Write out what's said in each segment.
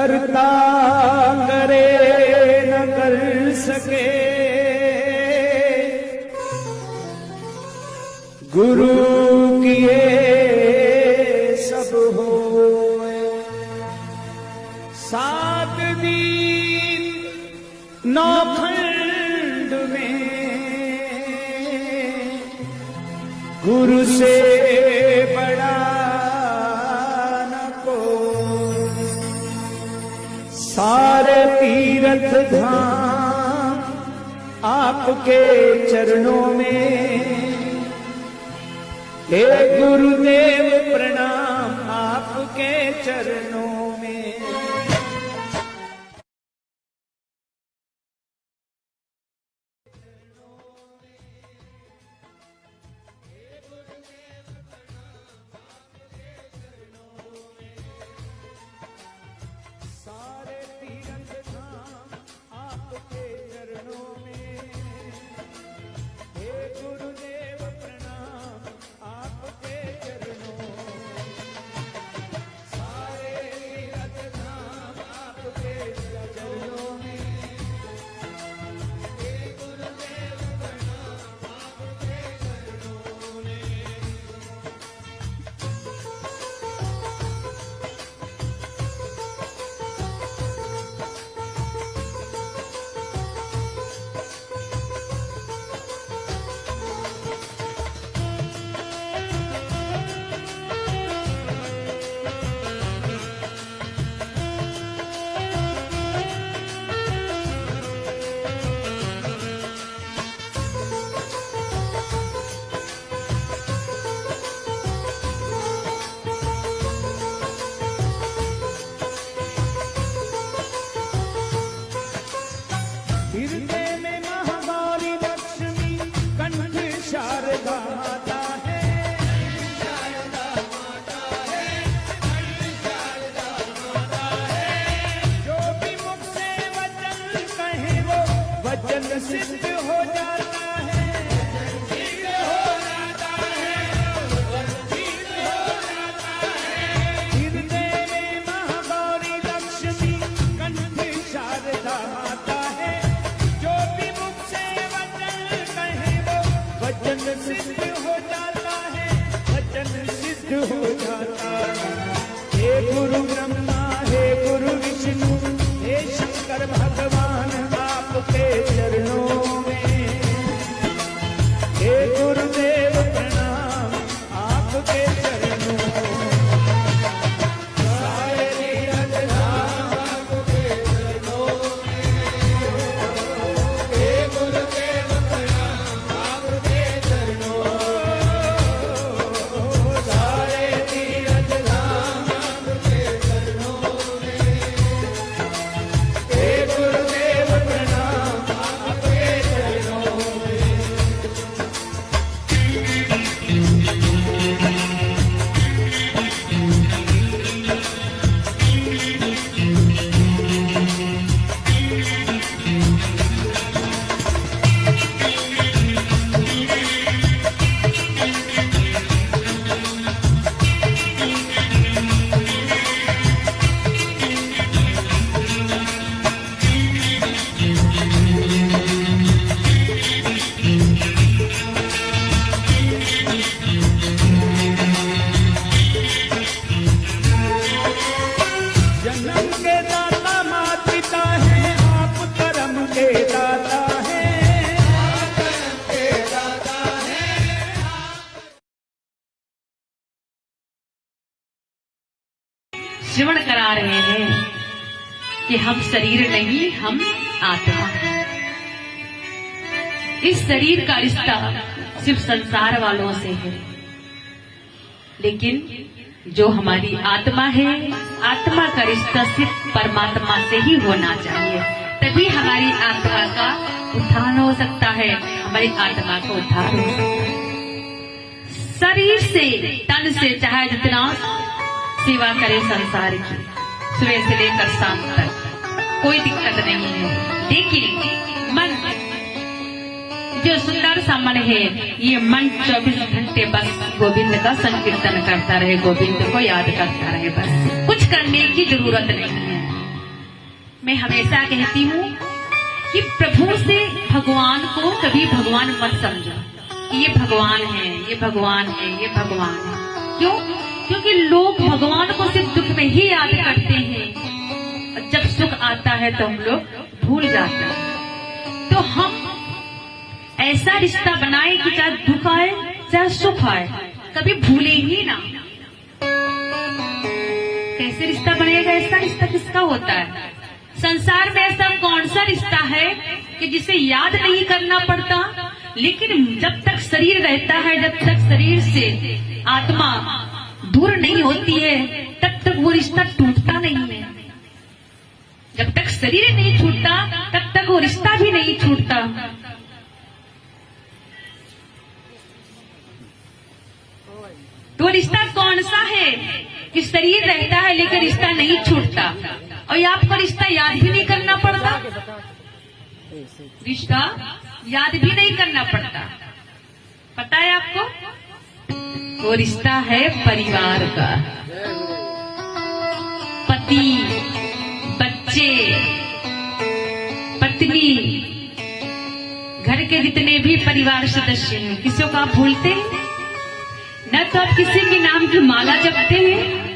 करता करे न कर सके, गुरु किए सब होए। सात दीन नौ खंड में गुरु से बड़ा न कोई। सारे तीर्थ धाम आपके चरणों में, हे गुरुदेव प्रणाम आपके चरणों में। सारे तीर्थ धाम आपके चरणों में, हे गुरुदेव प्रणाम आपके चरणों में। सारे तीर्थ धाम आपके चरणों में, हे गुरुदेव प्रणाम आपके चरणों में। हृदय में महागौरी लक्ष्मी कंठ शारदा माता है। शारदा माता है, कंठ शारदा माता है। जो भी मुख से वचन कहे वो वचन सिद्ध हो जाता है। सिद्ध हो जाता है, सिद्ध हो जाता है। हृदय में महागौरी लक्ष्मी कंठ शारदा माता है। जो भी मुख से वचन कहे वो वचन सिद्ध हो जाता है, वचन सिद्ध हो जाता है। हे गुरु ब्रह्मा, हे गुरु विष्णु, हे शंकर भगवान आपके चरणों में, हे गुरुदेव प्रणाम आपके चरणों में। सारे तीर्थ धाम आपके चरणों में, हे गुरुदेव प्रणाम आपके चरणों में। सारे तीर्थ धाम आपके चरणों में, हे गुरुदेव प्रणाम आपके चरणों में। जन्म के दाता मात पिता है, आप कर्म के दाता है। आप कर्म के दाता है। श्रवण करा रहे हैं कि हम शरीर नहीं, हम आत्मा हैं। इस शरीर का रिश्ता सिर्फ संसार वालों से है, लेकिन जो हमारी आत्मा है, आत्मा का रिश्ता सिर्फ परमात्मा से ही होना चाहिए। तभी हमारी आत्मा का उत्थान हो सकता है, हमारी आत्मा का उद्धार हो सकता है। शरीर से, तन से चाहे जितना सेवा करे संसार की, सुबह से लेकर शाम तक कोई दिक्कत नहीं है, लेकिन मन जो सुंदर सा मन है, ये मन 24 घंटे बस गोविंद का संकीर्तन करता रहे, गोविंद को याद करता रहे, बस कुछ करने की जरूरत नहीं है। मैं हमेशा कहती हूँ कि प्रभु से भगवान को कभी भगवान मत समझो कि ये भगवान है, ये भगवान है, ये भगवान है। क्यों? क्योंकि लोग भगवान को सिर्फ दुख में ही याद करते हैं और जब सुख आता है तो हम लोग भूल जाते हैं। तो हम ऐसा रिश्ता बनाए कि चाहे दुख आए चाहे सुख आए, कभी भूले ही ना। कैसे रिश्ता बनेगा? ऐसा रिश्ता किसका होता है? संसार में ऐसा कौन सा रिश्ता है कि जिसे याद नहीं करना पड़ता, लेकिन जब तक शरीर रहता है, जब तक शरीर से आत्मा दूर नहीं होती है, तब तक वो रिश्ता टूटता नहीं है। जब तक शरीर नहीं छूटता तब तक वो रिश्ता भी नहीं छूटता। तो रिश्ता कौन सा है कि शरीर रहता है लेकिन रिश्ता नहीं छूटता, और ये आपको रिश्ता याद भी नहीं करना पड़ता, रिश्ता याद भी नहीं करना पड़ता। पता है आपको? वो रिश्ता है परिवार का। पति, बच्चे, पत्नी, घर के जितने भी परिवार सदस्य हैं, किसी को आप भूलते हैं? न तो आप किसी के नाम की माला जपते हैं,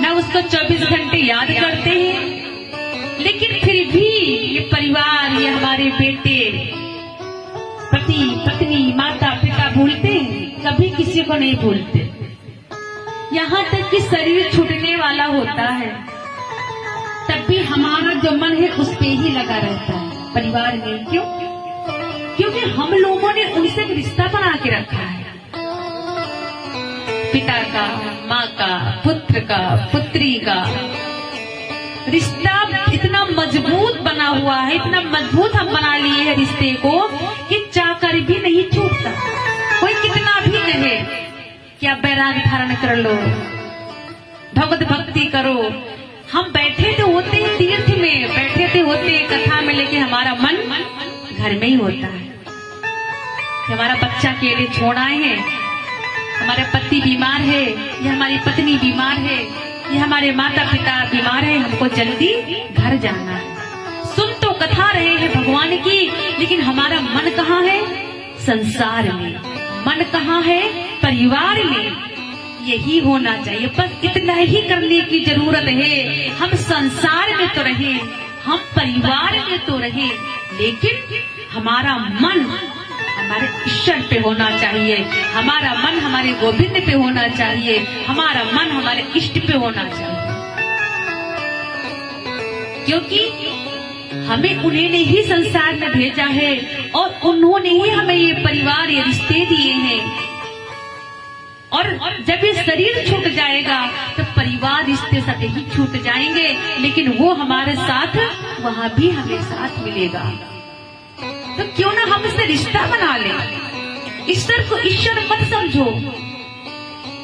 न उसको 24 घंटे याद करते हैं, लेकिन फिर भी ये परिवार, ये हमारे बेटे, पति, पत्नी, माता पिता भूलते हैं? कभी किसी को नहीं भूलते। यहाँ तक कि शरीर छूटने वाला होता है तब भी हमारा जो मन है उस पे ही लगा रहता है, परिवार में। क्यों? क्योंकि हम लोगों ने उनसे एक रिश्ता बना के रखा है, पिता का, माँ का, पुत्र का, पुत्री का रिश्ता इतना मजबूत बना हुआ है, इतना मजबूत हम बना लिए हैं रिश्ते को कि चाहकर भी नहीं छूटता। कोई कितना भी कहे कि आप बैराग धारण कर लो, भगवत भक्ति करो, हम बैठे तो होते हैं तीर्थ में, बैठे तो होते हैं कथा में, लेकिन हमारा मन घर में ही होता है। हमारा बच्चा अकेले छोड़ आए हैं, हमारे पति बीमार है, या हमारी पत्नी बीमार है, या हमारे माता पिता बीमार है, हमको जल्दी घर जाना है। सुन तो कथा रहे हैं भगवान की, लेकिन हमारा मन कहाँ है? संसार में। मन कहाँ है? परिवार में। यही होना चाहिए, बस इतना ही करने की जरूरत है। हम संसार में तो रहे, हम परिवार में तो रहे, लेकिन हमारा मन हमारे ईश्वर पे होना चाहिए, हमारा मन हमारे गोविंद पे होना चाहिए, हमारा मन हमारे इष्ट पे होना चाहिए। क्योंकि हमें उन्होंने ही संसार में भेजा है और उन्होंने ही हमें ये परिवार, ये रिश्ते दिए हैं। और जब ये शरीर छूट जाएगा तो परिवार, रिश्ते सब ही छूट जाएंगे, लेकिन वो हमारे साथ वहां भी हमें साथ मिलेगा। तो क्यों ना हम इससे रिश्ता बना ले। ईश्वर को ईश्वर मत समझो।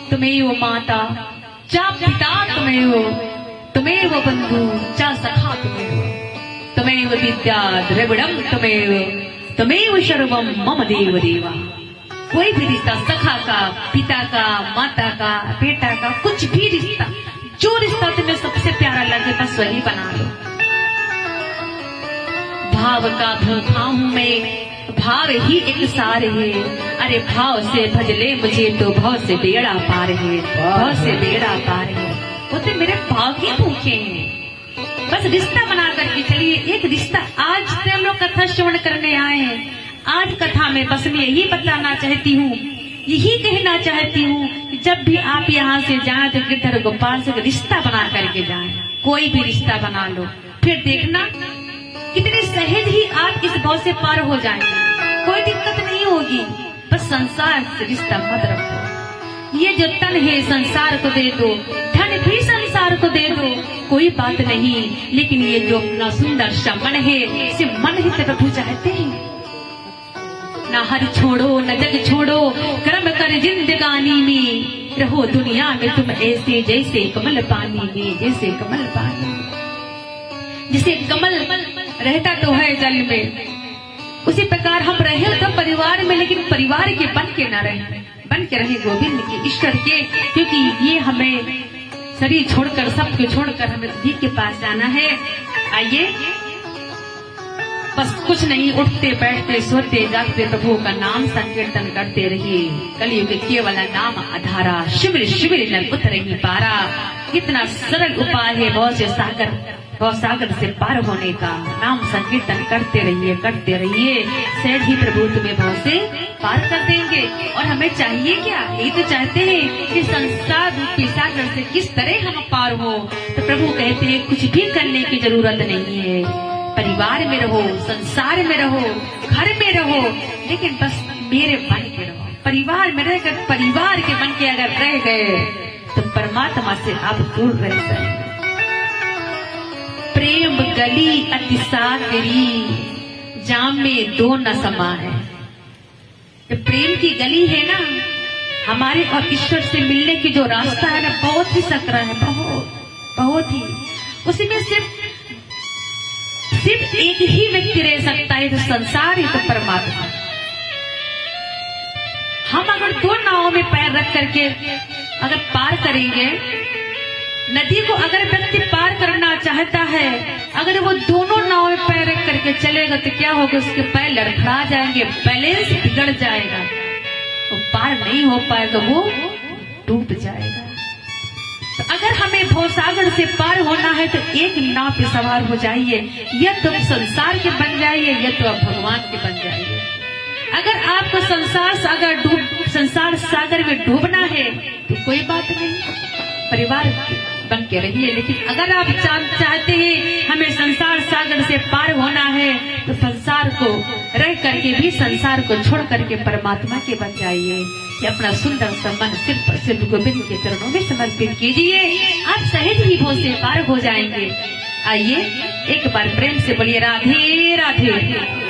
तुम्हें वो माता चा पिता, तुम्हें वो बंधु चा सखा, तुम्हें वो विद्या द्रविड़म, तुम्हें वो सर्वम मम देव देवा। कोई भी रिश्ता, सखा का, पिता का, माता का, बेटा का, कुछ भी रिश्ता, जो रिश्ता तुम्हें सबसे प्यारा लगे बस वही बना लो। भाव का भूखा हूँ मैं, भाव ही एक सार है। अरे भाव से भजले मुझे तो भाव से बेड़ा पार है, भाव से बेड़ा पार है। वो तो मेरे भाव ही भूखे हैं। बस रिश्ता बना करके चलिए। एक रिश्ता आज से हम लोग कथा श्रवण करने आए हैं। आज कथा में बस मैं यही बताना चाहती हूँ, यही कहना चाहती हूँ कि जब भी आप यहाँ से जाएं तो गिरधर गोपाल से रिश्ता बना करके जाएं। कोई भी रिश्ता बना लो, फिर देखना कितने सहज ही आप इस भाव से पार हो जाएंगे। कोई दिक्कत नहीं होगी। बस संसार से रिश्ता मत रखो। ये जो तन है संसार को दे दो, धन भी संसार को दे दो, कोई बात नहीं, लेकिन ये जो अपना सुंदर सा मन है, इसे मन ही प्रभु चाहते हैं। ना हर छोड़ो न जग छोड़ो, कर्म कर जिंदगानी में, रहो दुनिया में तुम ऐसे जैसे कमल पानी में, जैसे कमल पानी। जिसे कमल रहता तो है जल में, उसी प्रकार हम रहे तो परिवार में, लेकिन परिवार के बन के न रहे, बन के रहे गोविंद के, ईश्वर के। क्योंकि ये हमें शरीर छोड़कर, सब कुछ छोड़कर हमें उन्हीं के पास जाना है। आइए, बस कुछ नहीं, उठते बैठते सोते जागते प्रभु का नाम संकीर्तन करते रहिए। कलयुग केवल नाम आधारा, शिविर शिविर नर उतरे ही पारा। कितना सरल उपाय है भव सागर से पार होने का। नाम संकीर्तन करते रहिए, करते रहिए, सहज ही प्रभु तुम्हें भव से पार कर देंगे। और हमें चाहिए क्या? ये तो चाहते हैं कि संसार रूपी सागर से किस तरह हम पार हो। तो प्रभु कहते हैं कुछ भी करने की जरूरत नहीं है। परिवार में रहो, संसार में रहो, घर में रहो, लेकिन बस मेरे बन के रहो। परिवार में रहकर परिवार के बन के अगर रह गए तो परमात्मा से आप दूर रह जाएंगे। प्रेम गली अति सागरी, जाम में दो न समाए। तो प्रेम की गली है ना, हमारे और ईश्वर से मिलने की जो रास्ता है ना, बहुत ही सकरा है, बहुत ही। उसमें सिर्फ एक ही व्यक्ति रह सकता है, तो संसार ही तो परमात्मा। हम अगर दो नावों में पैर रख करके अगर पार करेंगे, नदी को अगर व्यक्ति पार करना चाहता है, अगर वो दोनों नाव में पैर रख करके चलेगा तो क्या होगा? उसके पैर लड़खड़ा जाएंगे, बैलेंस बिगड़ जाएगा, वो पार नहीं हो पाएगा, वो डूब जाएगा। तो अगर हमें भवसागर से पार होना है तो एक नाव पे सवार हो जाइए, या तो संसार के बन जाइए या तो आप भगवान के बन जाइए। अगर आपको संसार सागर में डूबना है तो कोई बात नहीं, परिवार बन के रहिए। लेकिन अगर आप चाहते हैं हमें संसार सागर से पार होना है तो संसार को रह करके भी संसार को छोड़ करके परमात्मा के बन जाइए। कि अपना सुंदर सा मन सिर्फ गोविंद के चरणों में समर्पित कीजिए, आप सहज ही भव से पार हो जाएंगे। आइए एक बार प्रेम से बोलिए राधे राधे।